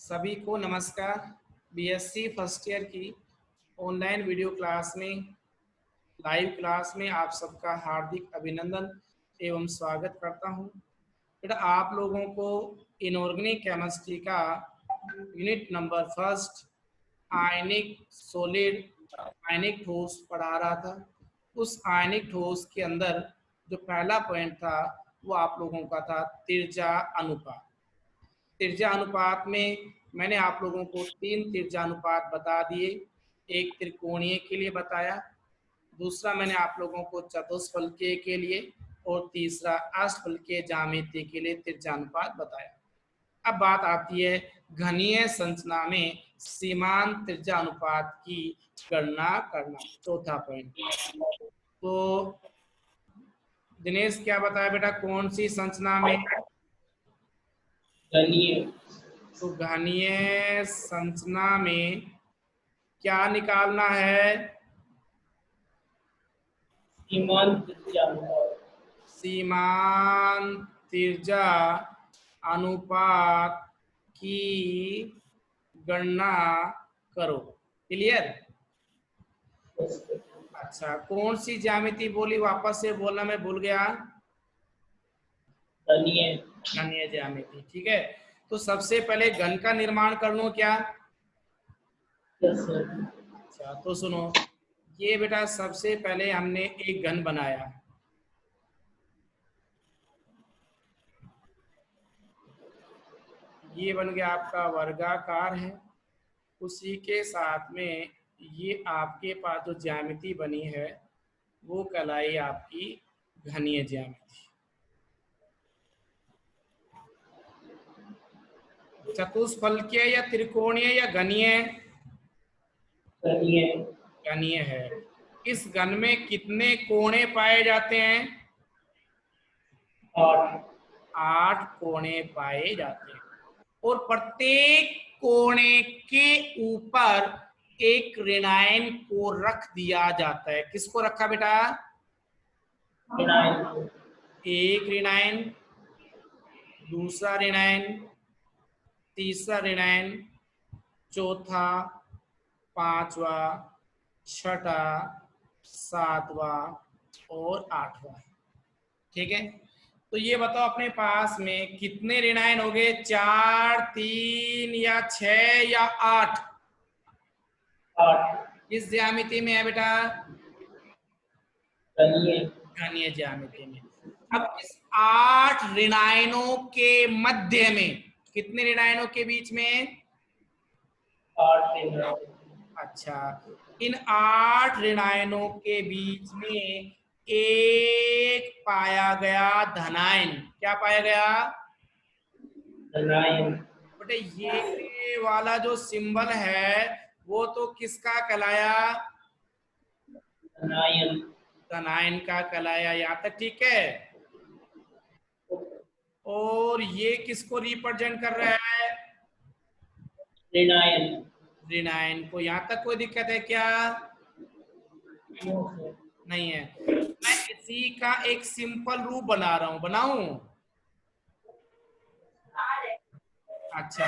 सभी को नमस्कार। बीएससी फर्स्ट ईयर की ऑनलाइन वीडियो क्लास में लाइव क्लास में आप सबका हार्दिक अभिनंदन एवं स्वागत करता हूं। बेटा आप लोगों को इनऑर्गेनिक केमिस्ट्री का unit number first ionic solid आयनिक ठोस पढ़ा रहा था। उस आयनिक ठोस के अंदर जो पहला पॉइंट था वो आप लोगों का था तिर्जा अनुपात। तिर्जा अनुपात में मैंने आप लोगों को 3 तिर्जा अनुपात बता दिए। एक त्रिकोणीय के लिए बताया, दूसरा मैंने आप लोगों को चतुष्फलकीय के लिए और तीसरा अष्टफलकीय ज्यामिति के लिए तिर्जा अनुपात बताया। अब बात आती है घनीय संरचना में सीमांत तिर्जा अनुपात की गणना करना, चौथा पॉइंट। तो दिनेश क्या बताया बेटा, कौन सी संरचना में? तो घनीय संरचना में क्या निकालना है? सीमांत तिर्जा अनुपात की गणना करो। क्लियर? अच्छा, कौन सी ज्यामिति बोली, वापस से बोलना, मैं भूल गया। घनीय ज्यामिति, ठीक है। तो सबसे पहले घन का निर्माण कर लो क्या? अच्छा, तो सुनो, ये बेटा सबसे पहले हमने एक घन बनाया। ये बन गया आपका वर्गाकार है। उसी के साथ में ये आपके पास जो ज्यामिति बनी है वो कहलाई आपकी घनीय ज्यामिति। चतुष्फलकीय या त्रिकोणीय या घनीय? घनीय है। इस घन में कितने कोणे पाए जाते हैं? 8 कोणे पाए जाते हैं। और प्रत्येक कोणे के ऊपर एक ऋणायन को रख दिया जाता है। किसको रखा बेटा? एक ऋणायन, दूसरा ऋणायन, तीसरा ऋणायन, चौथा, पांचवा, छठा, सातवां और आठवां। ठीक है, तो ये बताओ अपने पास में कितने ऋणायन हो गए? 4, 3 या 6 या 8? किस ज्यामिति में है बेटा? घनीय ज्यामिति में। अब इस 8 ऋणायनों के मध्य में कितने ऋणायनों के बीच में? 8। अच्छा, इन 8 ऋणायनों के बीच में एक पाया गया धनायन। क्या पाया गया? धनायन। बेटे ये वाला जो सिंबल है वो तो किसका कहलाया? धनायन। धनायन का कहलाया। यहाँ तक ठीक है। और ये किसको रिप्रेजेंट कर रहा है? ऋणायन। ऋणायन को। यहाँ तक कोई दिक्कत है क्या? नहीं है। मैं इसी का एक सिंपल रूप बना रहा हूं, बनाऊं? अच्छा,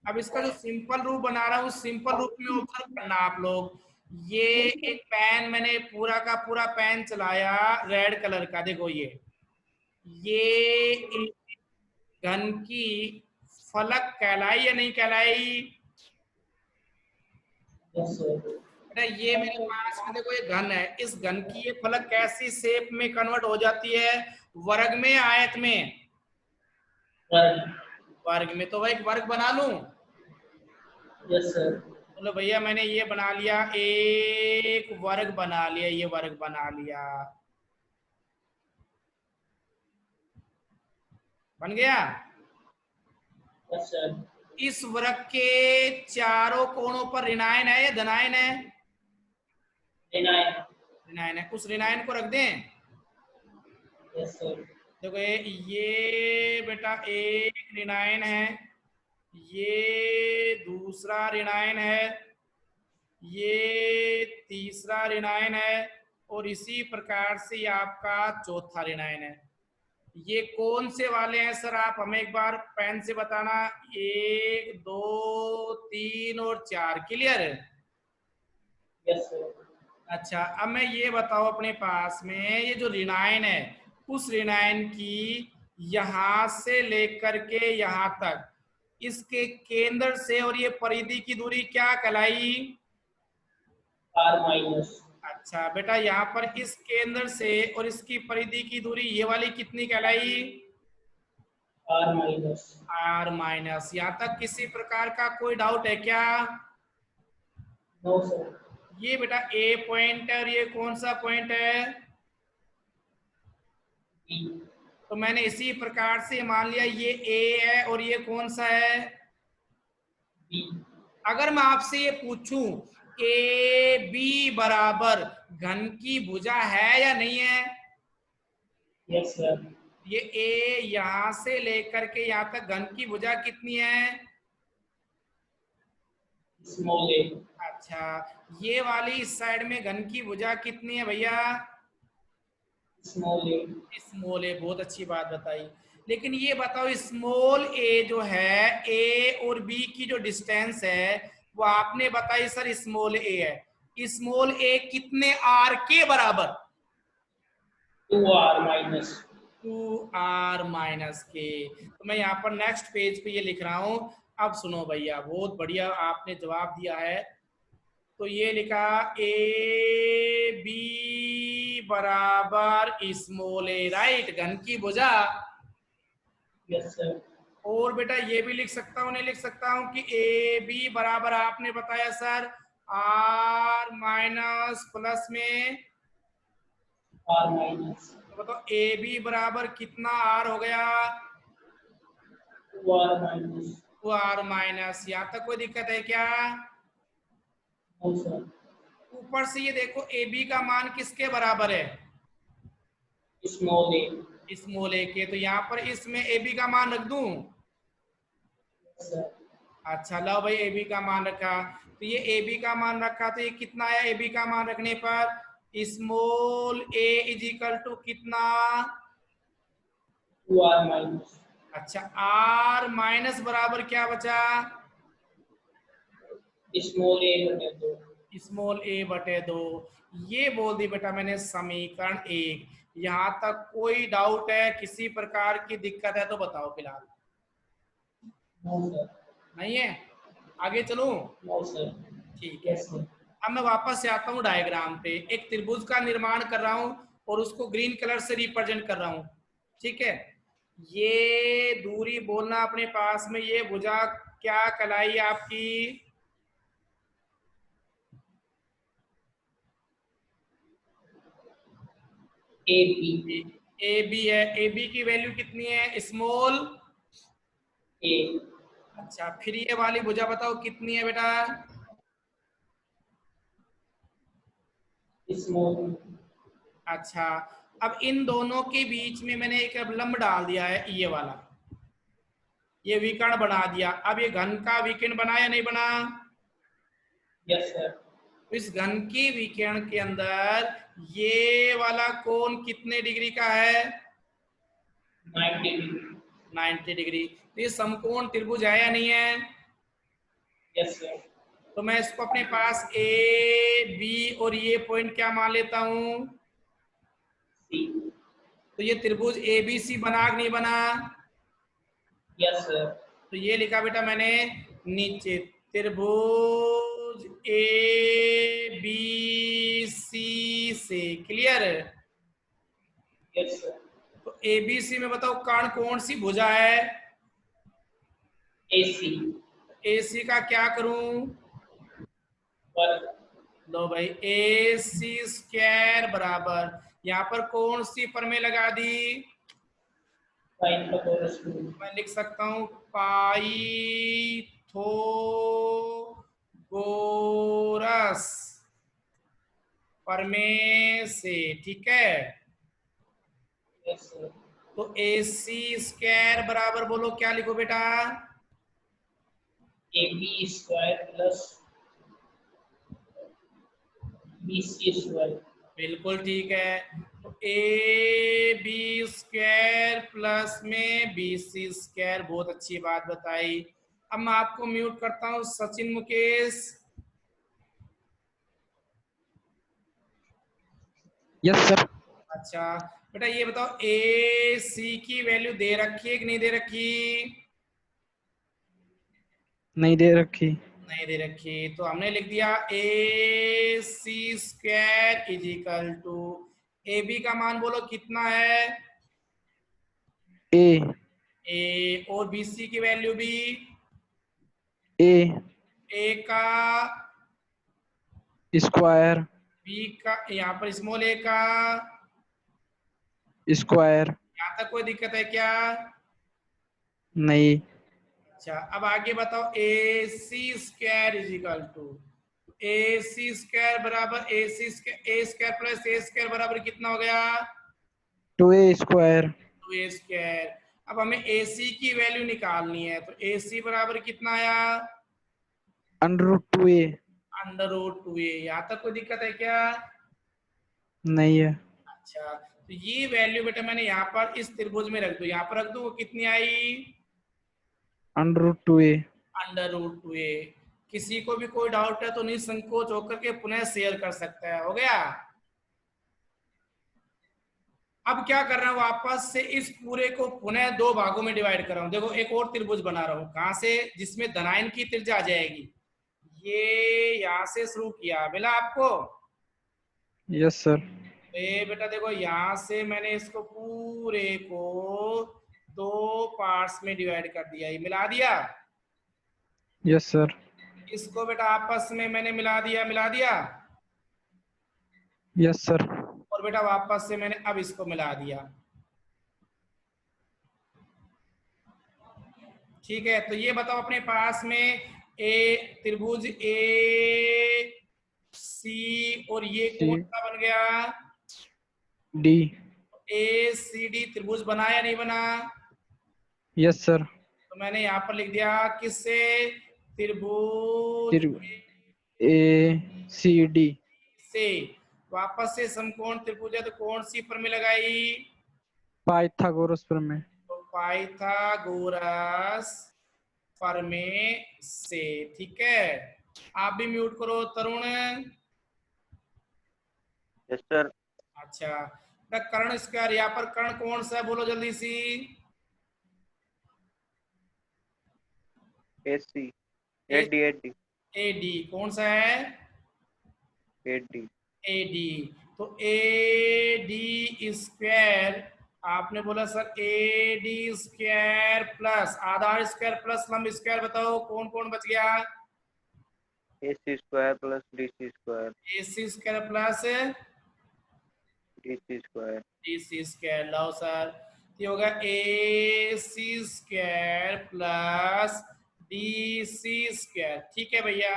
अब इसका जो सिंपल रूप बना रहा हूं, सिंपल रूप में ऑब्जर्व करना आप लोग। ये एक पेन, मैंने पूरा का पूरा पेन चलाया रेड कलर का। देखो ये एक घन की फलक कहलाई या नहीं कहलाई? बेटा ये मेरे पास में देखो ये घन है। इस घन की ये फलक कैसी शेप में कन्वर्ट हो जाती है? वर्ग में, आयत में? वर्ग में। तो वह एक वर्ग बना लूं? Yes sir. बोलो भैया मैंने ये बना लिया, एक वर्ग बना लिया, ये वर्ग बना लिया, बन गया। Yes sir. इस वर्ग के चारों कोणों पर ऋणायन है या धनायन है? ऋणायन। ऋणायन है। उस ऋणायन को रख दें। Yes sir. देखो ये बेटा एक ऋणायन है, ये दूसरा ऋणायन है, ये तीसरा ऋणायन है और इसी प्रकार से आपका चौथा ऋणायन है। ये कौन से वाले हैं सर? आप हमें एक बार पेन से बताना। 1 2 3 और 4। क्लियर है? Yes sir. अच्छा, अब मैं ये बताओ, अपने पास में ये जो ऋणायन है, उस ऋणायन की यहां से लेकर के यहां तक, इसके केंद्र से और ये परिधि की दूरी क्या कहलाई? R minus. अच्छा बेटा, यहाँ पर इस केंद्र से और इसकी परिधि की दूरी ये वाली कितनी कहलाई? R minus. R minus. यहाँ तक किसी प्रकार का कोई डाउट है क्या? No sir. ये बेटा ए पॉइंट है और ये कौन सा पॉइंट है? बी। तो मैंने इसी प्रकार से मान लिया ये ए है और ये कौन सा है? बी। अगर मैं आपसे ये पूछूं ए बी बराबर घन की भुजा है या नहीं है? Yes sir. ये ए यहां से लेकर के यहां तक घन की भुजा कितनी है? स्मॉल ए। अच्छा, ये वाली इस साइड में घन की भुजा कितनी है भैया? स्मॉल ए। स्मॉल ए। बहुत अच्छी बात बताई। लेकिन ये बताओ, स्मॉल ए जो है, ए और बी की जो डिस्टेंस है वो आपने बताई सर स्मॉल ए है। स्मॉल ए कितने आर के बराबर? 2 आर माइनस। 2r माइनस के। तो मैं यहाँ पर नेक्स्ट पेज पे ये लिख रहा हूं। अब सुनो भैया, बहुत बढ़िया आपने जवाब दिया है। तो ये लिखा ए बी बराबर स्मॉल ए, राइट, घन की भुजा। Yes sir. और बेटा ये भी लिख सकता हूँ, नहीं लिख सकता हूँ कि ए बी बराबर आपने बताया सर आर माइनस प्लस में, आर माइनस। तो बताओ ए बी बराबर कितना आर हो गया? 2 आर माइनस। 2r minus. यहाँ तक कोई दिक्कत है क्या? No sir. ऊपर से ये देखो ए बी का मान किसके बराबर है? स्मॉल ए। स्मॉल ए के। तो यहाँ पर इसमें ए बी का मान रख दूं? सर। अच्छा लो भाई, ए बी का मान रखा। तो ये ए बी का मान रखा, तो ये कितना आया ए बी का मान रखने पर? Small a is equal to कितना? 2 आर माइनस। अच्छा, आर माइनस बराबर क्या बचा? स्मॉल ए बटे 2। स्मॉल ए बटे 2। ये बोल दी बेटा मैंने समीकरण 1। यहाँ तक कोई डाउट है, किसी प्रकार की दिक्कत है तो बताओ फिलहाल। No sir. नहीं है? आगे चलूं? No sir. ठीक है। Yes sir. अब मैं वापस से आता हूँ डायग्राम पे। एक त्रिभुज का निर्माण कर रहा हूँ और उसको ग्रीन कलर से रिप्रेजेंट कर रहा हूँ। ठीक है, ये दूरी बोलना अपने पास में, ये भुजा क्या कहलाई आपकी? A B. ए बी है। ए बी की वैल्यू कितनी है? स्मॉल ए। अच्छा, फिर ये वाली भुजा बताओ कितनी है बेटा? स्मॉल। अच्छा, अब इन दोनों के बीच में मैंने एक लंब डाल दिया है, ये वाला, ये विकर्ण बना दिया। अब ये घन का विकर्ण बना या नहीं बना? Yes sir. तो इस घन के विकर्ण के अंदर ये वाला कोण कितने डिग्री का है? 90 डिग्री। 90 डिग्री। तो ये समकोण त्रिभुज है या नहीं है? Yes sir. तो मैं इसको अपने पास ए बी और ये पॉइंट क्या मान लेता हूं? सी। तो ये त्रिभुज ए बी सी बना कि नहीं बना? Yes sir. तो ये लिखा बेटा मैंने नीचे, त्रिभुज ए बी सी से। क्लियर? Yes sir. तो ए बी सी में बताओ कर्ण कौन सी भुजा है? ए सी। ए सी का क्या करूं? वर्ग। लो भाई, ए सी स्क्वायर बराबर, यहाँ पर कौन सी प्रमेय लगा दी? पाइथागोरस। मैं लिख सकता हूं पाइथागोरस प्रमेय से। ठीक है, यस सर। तो ए सी स्क्वायर बराबर बोलो क्या लिखो बेटा? A B square plus B C square. बिल्कुल ठीक है। तो ए बी स्क्वायर प्लस में बी सी स्क्वायर। बहुत अच्छी बात बताई। अब मैं आपको म्यूट करता हूं, सचिन मुकेश। Yes sir. अच्छा बेटा ये बताओ, ए सी की वैल्यू दे रखी है कि नहीं दे रखी? नहीं दे रखी। नहीं दे रखी, तो हमने लिख दिया A C square is equal to, A B का मान बोलो कितना है? ए ए, और बी सी की वैल्यू भी? ए ए का, स्क्वायर बी का, यहाँ पर स्मॉल ए का। स्क्वायर। यहाँ तक कोई दिक्कत है क्या? नहीं। अच्छा अब आगे बताओ, A C square is equal to, A C square बराबर A C square, A square plus A square बराबर कितना हो गया? 2a square. 2a square. अब हमें ए सी की वैल्यू निकालनी है, तो ए सी बराबर कितना आया? √2a। Under root 2a। यहाँ तक कोई दिक्कत है क्या? नहीं है। अच्छा तो ये वैल्यू बेटा मैंने यहाँ पर इस त्रिभुज में रख दो, यहाँ पर रख दो, वो कितनी आई? √2a। Under root 2a। किसी को भी कोई डाउट है तो निसंकोच होकर के पुनः शेयर कर सकता है। हो गया? अब क्या कर रहा हूं, वापस से इस पूरे को पुनः दो भागों में डिवाइड कर रहा हूं। देखो एक और त्रिभुज बना रहा हूं, कहां से? जिसमें धनायन की त्रिज्या आ जाएगी। ये यहां से शुरू किया, मिला आपको? Yes sir. ए बेटा देखो, यहां से मैंने इसको पूरे को दो पार्ट्स में डिवाइड कर दिया, ये मिला दिया। Yes sir. इसको बेटा आपस में मैंने मिला दिया, मिला दिया। Yes sir. और बेटा वापस से मैंने अब इसको मिला दिया। ठीक है, तो ये बताओ अपने पास में ए त्रिभुज ए सी और ये सी कौन सा बन गया? डी। ए सी डी त्रिभुज बना या नहीं बना? Yes sir. तो मैंने यहाँ पर लिख दिया किससे? त्रिभुज ए सी डी से। वापस से समकोण त्रिभुज है तो कौन सी पर में लगाई? पाइथागोरस प्रमेय। तो पाइथागोरस प्रमेय से। ठीक है, आप भी म्यूट करो तरुण। Yes sir. अच्छा कर्ण स्क्वायर, यहाँ पर कर्ण कौन सा है बोलो जल्दी C? AC AD A D कौन सा है? AD। A D. तो ए डी स्क्वायर, आपने बोला sir A D square plus आधार स्क्वायर प्लस लंब स्क्वायर, बताओ कौन कौन बच गया? AC square plus DC square. A C square plus DC square. D C square. लाओ सर, ये होगा A C square plus D C square. ठीक है भैया,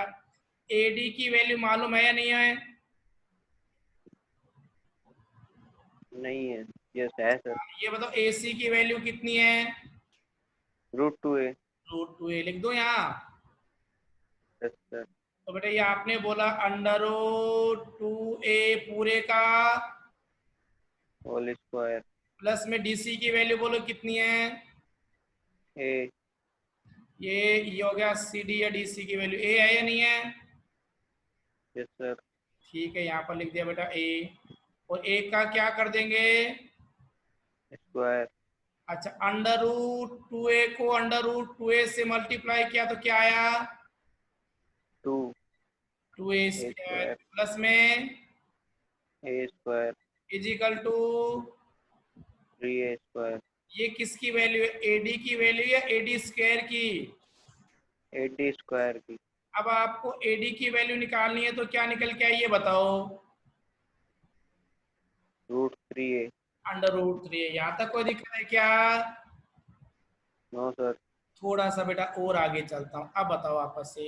ए डी की वैल्यू मालूम है या नहीं है? नहीं है। यस है सर। ये बताओ ए सी की वैल्यू कितनी है? √2a। रूट 2a लिख दो यहाँ। Yes sir. तो बेटा ये आपने बोला अंडर रूट 2a पूरे का होल स्क्वायर। प्लस में डीसी की वैल्यू बोलो कितनी है? A। ये हो गया सी डी या डीसी की वैल्यू ए है या नहीं है? Yes sir. ठीक है, यहाँ पर लिख दिया बेटा ए, और ए का क्या कर देंगे? स्क्वायर। अच्छा अंडर रूट 2a को अंडर रूट 2a से मल्टीप्लाई किया तो क्या आया? 2a स्क्वायर प्लस में A square is equal to 3a square. ये किसकी वैल्यू है? एडी की वैल्यू या एडी स्क्वायर की? AD स्क्वायर की। अब आपको एडी की वैल्यू निकालनी है तो क्या निकल के आई ये बताओ? √3a। Under root 3। यहाँ तक कोई दिक्कत है क्या? नो सर। थोड़ा सा बेटा और आगे चलता हूँ। अब बताओ आपस से,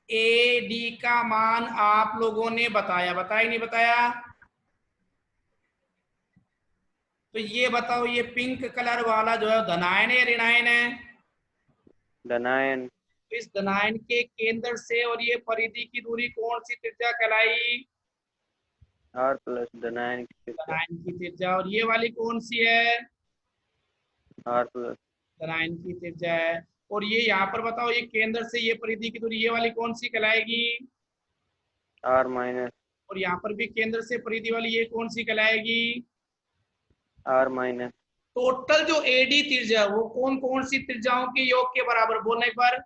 ए डी का मान आप लोगों ने बताया, बताया नहीं बताया? तो ये बताओ, ये पिंक कलर वाला जो है धनायन है या ऋणायन है? धनायन। तो इस धनायन के केंद्र से और ये परिधि की दूरी कौन सी त्रिज्या कहलाई? आर प्लस धनायन की त्रिज्या धनायन की त्रिज्या। और ये वाली कौन सी है? आर प्लस धनायन की त्रिज्या है। और ये यहाँ पर बताओ, ये केंद्र से ये परिधि की दूरी, ये वाली कौन सी कहलाएगी? आर माइनस और यहाँ पर भी केंद्र से परिधि वाली ये कौन सी कहलाएगी? R minus. टोटल जो एडी त्रिज्या है, वो कौन कौन सी त्रिज्याओं के योग के बराबर? बोलने एक बार।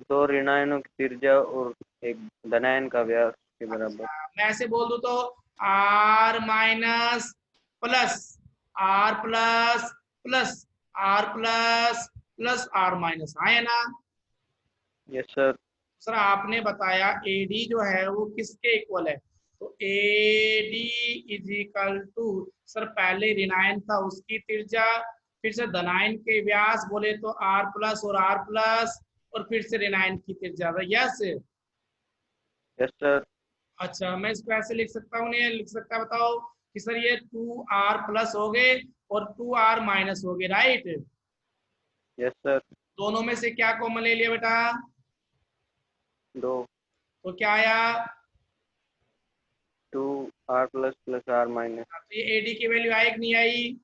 दो ऋणायनों की त्रिज्या और एक धनायन का व्यास के बराबर। मैं ऐसे बोल दूं तो R minus plus R plus plus R plus plus are minus, हाँ है ना? Yes sir. सर आपने बताया एडी जो है वो किसके इक्वल है? तो AD is equal to, sir पहले ऋणायन था उसकी त्रिज्या, फिर से धनायन के व्यास बोले तो आर प्लस और आर प्लस, और फिर से ऋणायन की त्रिज्या। यस। Yes sir. अच्छा, मैं इसको ऐसे लिख सकता हूँ, नहीं लिख सकता? बताओ कि सर ये 2r प्लस हो गए और 2r माइनस हो गए, राइट? Yes sir. दोनों में से क्या कॉमन ले लिया बेटा? दो। तो क्या आया? 2r plus plus are minus. तो ये एडी की वैल्यू आई कि नहीं आई?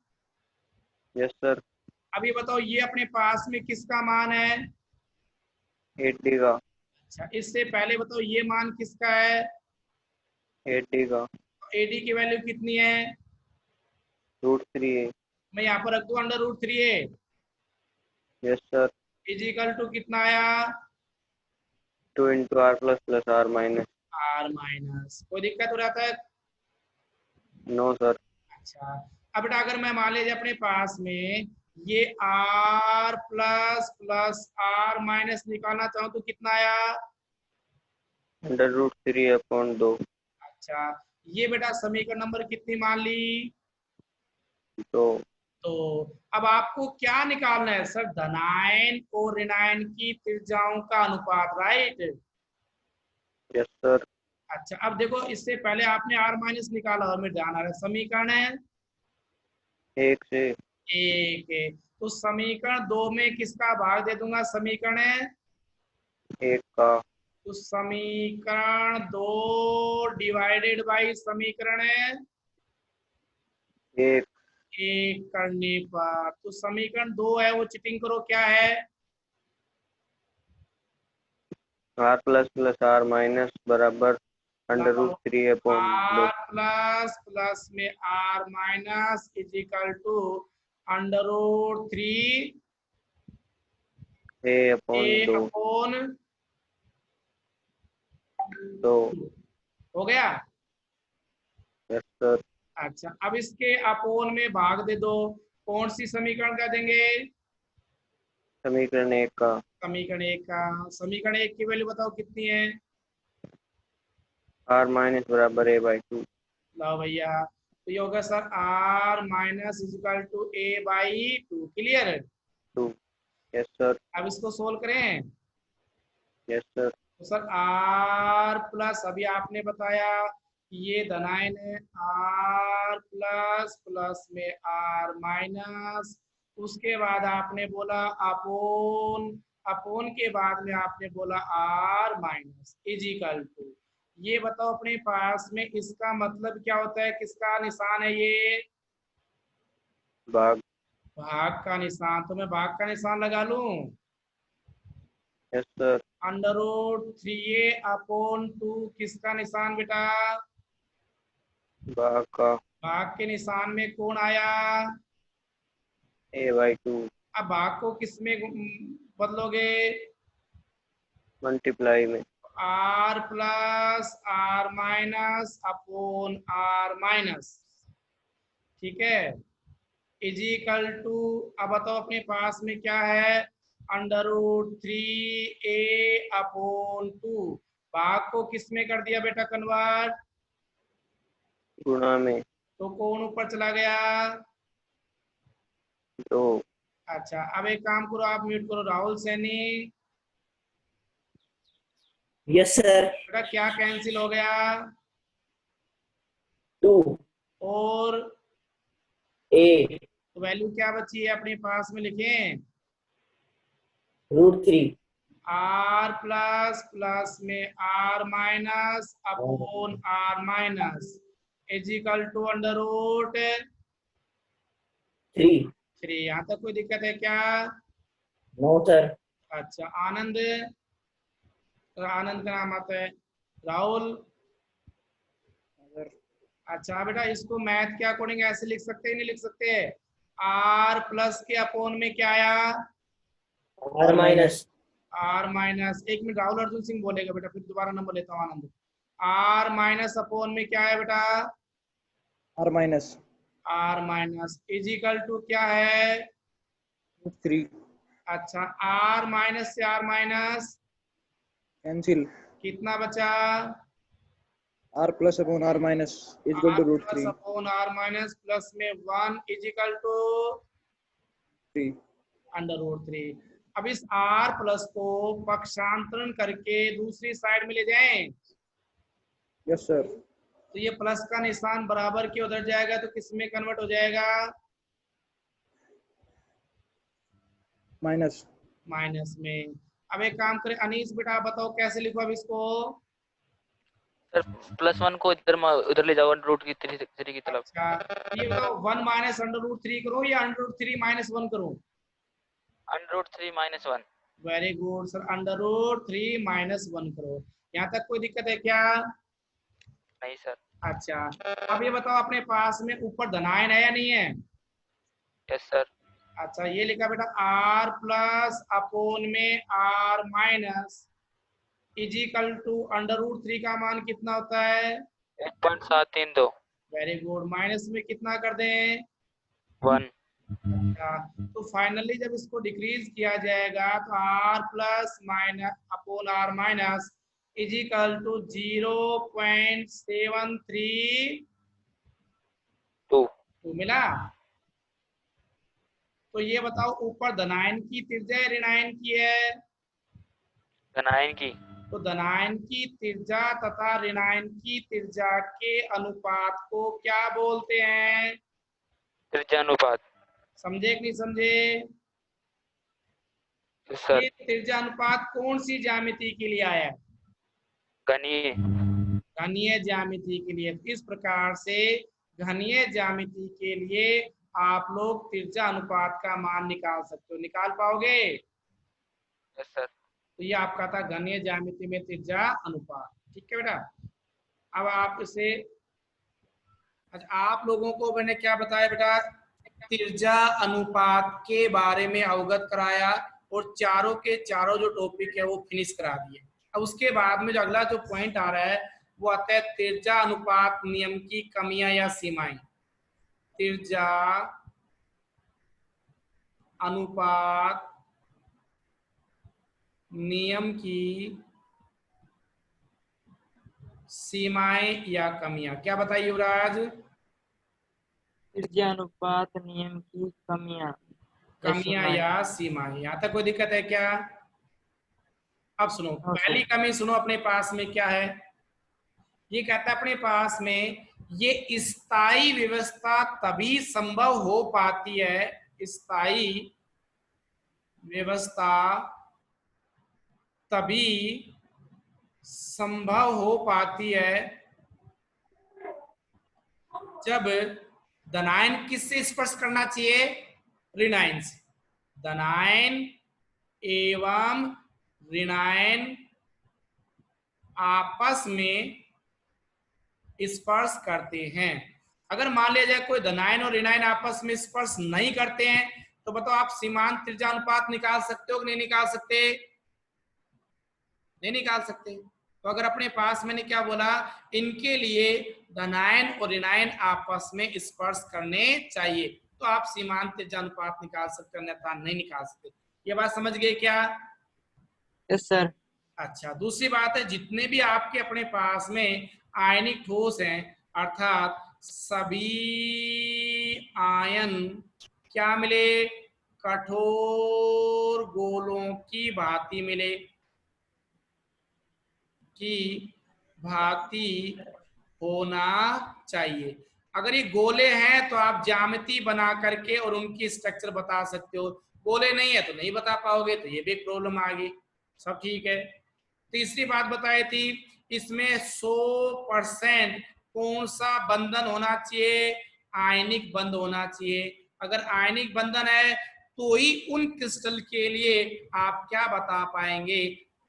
Yes sir. अब ये बताओ, ये अपने पास में किसका मान है? 8d का। अच्छा, इससे पहले बताओ ये मान किसका है? 8d का। एडी की वैल्यू कितनी है? √3 है। मैं यहाँ पर रख दूं √3 है। Yes sir. इजिकल टू कितना आया? 2 × r plus plus are minus. R minus. कोई दिक्कत हो रहा है? No sir. अच्छा, अब बेटा अगर मैं मान लीजिए अपने पास में ये r plus plus are minus निकालना चाहूँ तो कितना आया? √3/2। अच्छा, ये बेटा समीकरण नंबर कितनी मान ली? तो तो अब आपको क्या निकालना है सर? धनायन और ऋणायन की त्रिज्याओं का अनुपात, राइट? Yes sir. अच्छा, अब देखो इससे पहले आपने r माइनस निकाला और मेरे ध्यान आ रहा है, समीकरण है 1 से 1 है। तो समीकरण 2 में किसका भाग दे दूंगा? समीकरण है 1 का। तो समीकरण 2 डिवाइडेड बाई समीकरण है 1 1 करने पर, तो समीकरण 2 है वो चीटिंग करो क्या है? r plus plus are minus बराबर √3/2। आर प्लस प्लस में R minus is equal to √3 a/2। Upon 2। हो गया? Yes sir. अच्छा, अब इसके अपोन में भाग दे दो। कौन सी समीकरण का देंगे? समीकरण 1 का। समीकरण 1 का। समीकरण 1 की वैल्यू बताओ कितनी है? r माइनस बराबर a/2। लो भैया, तो ये होगा sir r minus equal to a/2। Clear? 2। Yes sir. अब इसको सोल्व करें। Yes sir. तो सर r प्लस, अभी आपने बताया ये धनायन है, r प्लस प्लस में r माइनस, उसके बाद आपने बोला अपोन, अपोन के बाद में आपने बोला r माइनस इजिकल टू। ये बताओ अपने पास में इसका मतलब क्या होता है? किसका निशान है ये? भाग। भाग का निशान। तो मैं भाग का निशान लगा लूं? Yes sir. √3a/2 किसका निशान बेटा? भाग का। भाग के निशान में कौन आया? a/2। अब भाग को किस में बदलोगे? मल्टीप्लाई में। r plus are minus upon are minus, ठीक है, इजिकल टू, अब बताओ अपने पास में क्या है? √3a/2। भाग को किस में कर दिया बेटा कन्वर्ट? गुणा में। तो कौन ऊपर चला गया? 2। अच्छा, अब एक काम करो, आप म्यूट करो राहुल सैनी। Yes sir. बेटा क्या कैंसिल हो गया? 2 और a तो वैल्यू क्या बची है अपने पास में? लिखें √3। r आर प्लस प्लस में R minus upon are minus is equal to under root 3. 3। यहाँ तक कोई दिक्कत है क्या? No, sir. अच्छा आनंद, तो आनंद का नाम आता है। राहुल, अच्छा बेटा इसको मैथ के अकॉर्डिंग ऐसे लिख सकते हैं, नहीं लिख सकते? आर प्लस के अपोन में क्या आया? R minus. आर माइनस, एक मिनट राहुल अर्जुन सिंह बोलेगा बेटा, फिर दोबारा नंबर लेता हूँ आनंद। आर माइनस अपोन में क्या है बेटा? R minus R minus equal to क्या है? 3 अच्छा आर माइनस से आर माइनस कैंसिल, कितना बचा? R plus upon are minus equal to root 3 upon are minus plus में 1 इजिकल टू 3। Under root 3। अब इस r प्लस को पक्षांतरण करके दूसरी साइड में ले जाएं, यस सर। तो ये प्लस का निशान बराबर के उधर जाएगा तो किस में कन्वर्ट हो जाएगा? माइनस माइनस में। अब एक काम करें अनीस बेटा, आप बताओ कैसे लिखो अब इसको? सर +1 को उधर ले जाओ रूट की 3 की तरफ। अच्छा ये बताओ 1 माइनस अंडर रूट 3 करूं या अंडर रूट 3 माइनस 1 करूं? Under root 3 -1। Very good sir, under root 3 minus 1 करो। यहाँ तक कोई दिक्कत है क्या? नहीं सर। अच्छा अब ये बताओ अपने पास में ऊपर धनायन है या नहीं है? Yes sir. अच्छा ये लिखा बेटा r प्लस अपोन में r minus equal to under root 3 का मान कितना होता है? 1.732। वेरी गुड, माइनस में कितना कर दें? 1। अच्छा, तो फाइनली जब इसको डिक्रीज किया जाएगा तो r plus minus upon r minus equal to 0.732 मिला। तो ये बताओ ऊपर धनायन की त्रिज्या है ऋणायन की है? धनायन की। तो धनायन की त्रिज्या तथा ऋणायन की त्रिज्या के अनुपात को क्या बोलते हैं? त्रिज्या अनुपात। समझे कि नहीं समझे? सर ये त्रिज्या अनुपात कौन सी ज्यामिति के लिए आया है? घनीय। घनीय ज्यामिति के लिए। इस प्रकार से घनीय ज्यामिति के लिए आप लोग त्रिज्या अनुपात का मान निकाल सकते हो। निकाल पाओगे? Yes sir. तो ये आपका था घनीय ज्यामिति में त्रिज्या अनुपात। ठीक है बेटा, अब आप इसे, अच्छा आप लोगों को मैंने क्या बताया बेटा? त्रिज्या अनुपात के बारे में अवगत कराया और चारों के चारों जो टॉपिक है वो फिनिश करा दिए। अब उसके बाद में जो अगला जो पॉइंट आ रहा है वो आता है त्रिज्या अनुपात नियम की कमियां या सीमाएं। त्रिज्या अनुपात नियम की सीमाएं या कमियां, क्या बताइए युवराज? त्रिज्या अनुपात नियम की कमियां या सीमाएं। यहाँ तक कोई दिक्कत है क्या? अब सुनो, पहली कमी सुनो, अपने पास में क्या है? ये कहता है अपने पास में ये स्थायी व्यवस्था तभी संभव हो पाती है, स्थायी व्यवस्था तभी संभव हो पाती है जब धनायन किससे स्पर्श करना चाहिए? ऋणायन से। धनायन एवं ऋणायन आपस में स्पर्श करते हैं। अगर मान लिया जाए कोई धनायन और ऋणायन आपस में स्पर्श नहीं करते हैं तो बताओ आप सीमांत त्रिज्या अनुपात निकाल सकते हो कि नहीं निकाल सकते? नहीं निकाल सकते। तो अगर अपने पास मैंने क्या बोला, इनके लिए धनायन और ऋणायन आपस में स्पर्श करने चाहिए तो आप सीमांत त्रिज्या अनुपात निकाल सकते, अन्यथा नहीं निकाल सकते। ये बात समझ गए क्या? Yes sir. अच्छा दूसरी बात है, जितने भी आपके अपने पास में आयनिक ठोस हैं अर्थात सभी आयन क्या मिले? कठोर गोलों की भांति मिले, की भांति होना चाहिए। अगर ये गोले हैं तो आप ज्यामिति बना करके और उनकी स्ट्रक्चर बता सकते हो, गोले नहीं है तो नहीं बता पाओगे, तो ये भी प्रॉब्लम आ गई। सब ठीक है। तीसरी बात बताई थी, इसमें 100% कौन सा बंधन होना चाहिए? आयनिक बंध होना चाहिए। अगर आयनिक बंधन है तो ही उन क्रिस्टल के लिए आप क्या बता पाएंगे?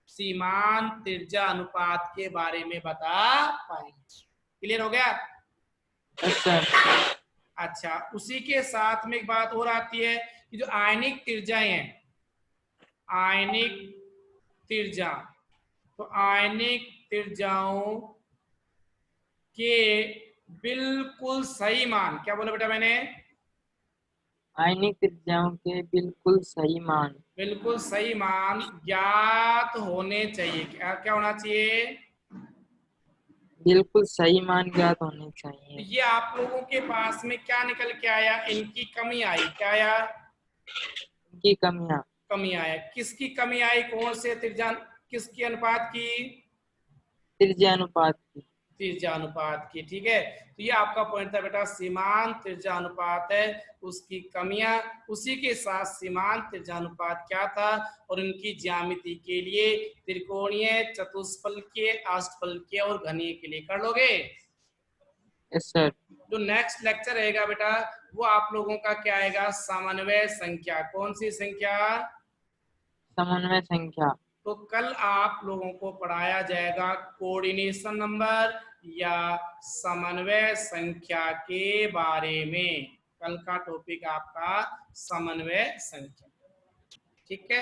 सीमान त्रिज्या अनुपात के बारे में बता पाएंगे। क्लियर हो गया? Yes sir. अच्छा, उसी के साथ में एक बात और आती है कि जो आयनिक त्रिज्याएं हैं, आयनिक त्रिज्या, तो आयनिक त्रिज्याओं के बिल्कुल सही मान, क्या बोला बेटा मैंने? आयनिक त्रिज्याओं के बिल्कुल सही मान, बिल्कुल सही मान ज्ञात होने चाहिए। क्या क्या होना चाहिए? बिल्कुल सही मान ज्ञात होने चाहिए। ये आप लोगों के पास में क्या निकल के आया? इनकी कमी आई। क्या आया? इनकी कमियां। कमी आया। किसकी कमी आई? कौन से त्रिज्या, किसकी अनुपात की? त्रिज्या अनुपात की। त्रिज्या अनुपात की। ठीक है, तो ये आपका पॉइंट था बेटा, सीमांत त्रिज्या अनुपात है, उसकी कमियां। उसी के साथ सीमांत त्रिज्या अनुपात क्या था और इनकी ज्यामिति के लिए त्रिकोणीय, चतुष्फलकीय, अष्टफलकीय और घनीय के लिए कर लोगे। Yes sir. जो नेक्स्ट लेक्चर रहेगा बेटा वो आप लोगों का क्या आएगा? समन्वय संख्या। कौन सी संख्या? समन्वय संख्या। तो कल आप लोगों को पढ़ाया जाएगा कोऑर्डिनेशन नंबर या समन्वय संख्या के बारे में। कल का टॉपिक आपका समन्वय संख्या। ठीक है।